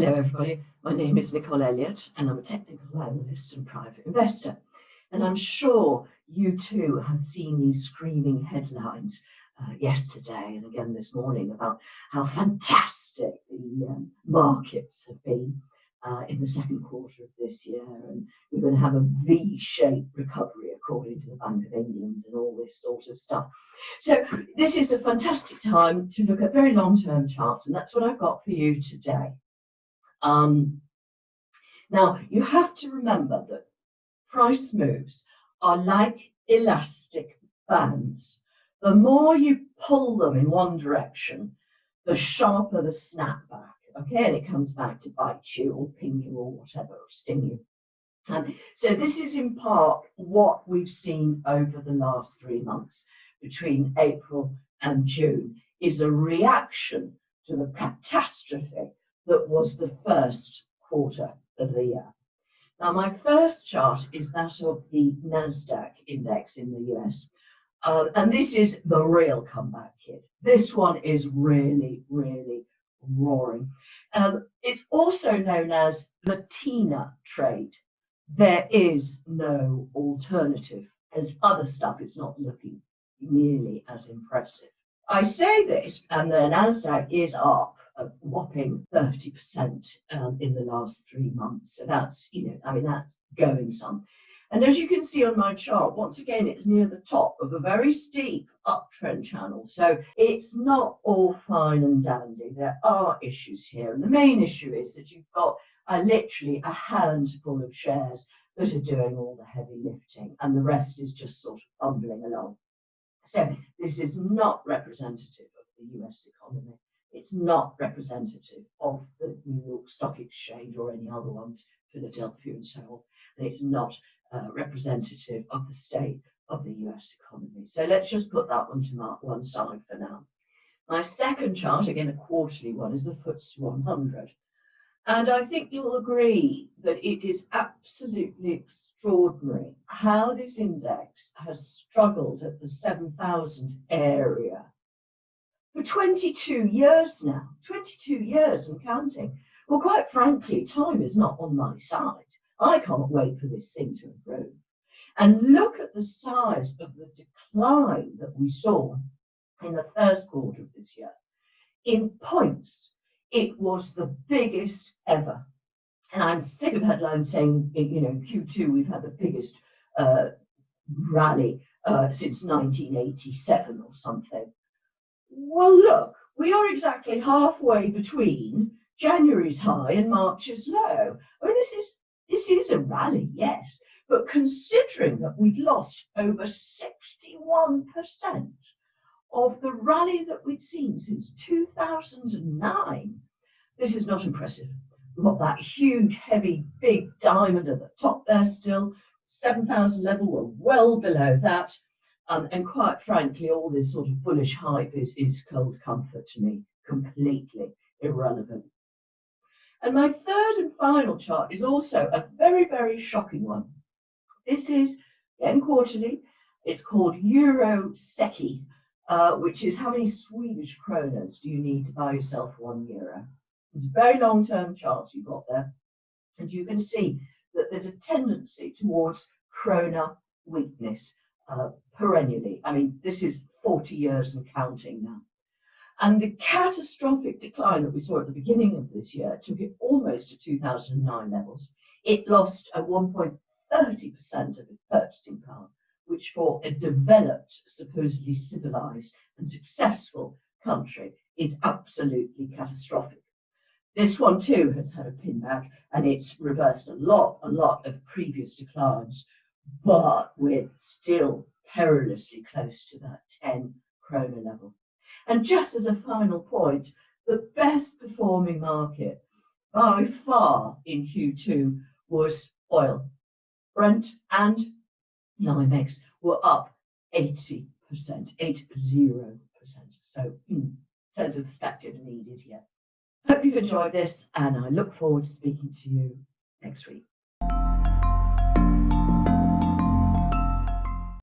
Hello everybody, my name is Nicole and I'm a technical analyst and private investor. And I'm sure you too have seen these screaming headlines yesterday and again this morning about how fantastic the markets have been in the second quarter of this year, and we're going to have a V-shaped recovery according to the Bank of England and all this sort of stuff. So this is a fantastic time to look at very long-term charts, and that's what I've got for you today. Now, you have to remember that price moves are like elastic bands. The more you pull them in one direction, the sharper the snapback. Okay, and it comes back to bite you or ping you or whatever, or sting you. So this is in part what we've seen over the last 3 months between April and June, is a reaction to the catastrophe that was the first quarter of the year. Now, my first chart is that of the Nasdaq index in the US. And this is the real comeback kid. This one is really, really roaring. It's also known as the Tina trade. There is no alternative, as other stuff is not looking nearly as impressive. I say this, and the Nasdaq is up a whopping 30% in the last 3 months. So that's, that's going some. And as you can see on my chart, once again, it's near the top of a very steep uptrend channel. So it's not all fine and dandy. There are issues here. And the main issue is that you've got literally a handful of shares that are doing all the heavy lifting, and the rest is just sort of bumbling along. So this is not representative of the US economy. It's not representative of the New York Stock Exchange or any other ones, Philadelphia and so on. And it's not representative of the state of the US economy. So let's just put that one to one side for now. My second chart, again a quarterly one, is the FTSE 100. And I think you'll agree that it is absolutely extraordinary how this index has struggled at the 7,000 area for 22 years now, 22 years and counting. Well, quite frankly, time is not on my side. I can't wait for this thing to improve. And look at the size of the decline that we saw in the first quarter of this year. In points, it was the biggest ever. And I'm sick of headlines saying, Q2, we've had the biggest rally since 1987 or something. Well, look, we are exactly halfway between January's high and March's low. I mean, this is a rally, yes, but considering that we'd lost over 61% of the rally that we'd seen since 2009, this is not impressive. We've got that huge, heavy, big diamond at the top there still. 7,000 level, we're well below that. And quite frankly, all this sort of bullish hype is cold comfort to me, completely irrelevant. And my third and final chart is also a very, very shocking one. This is, again, quarterly. It's called Euro SECI, which is how many Swedish kronas do you need to buy yourself €1? It's a very long-term chart you've got there. And you can see that there's a tendency towards krona weakness perennially. I mean, this is 40 years and counting now. And the catastrophic decline that we saw at the beginning of this year took it almost to 2009 levels. It lost a 1.30% of its purchasing power, which for a developed, supposedly civilized and successful country is absolutely catastrophic. This one too has had a pin back, and it's reversed a lot of previous declines, but we're still perilously close to that 10 krona level. And just as a final point, the best performing market by far in Q2 was oil. Brent and NYMEX were up 80%, 80%. So sense of perspective needed here. Hope you've enjoyed this, and I look forward to speaking to you next week.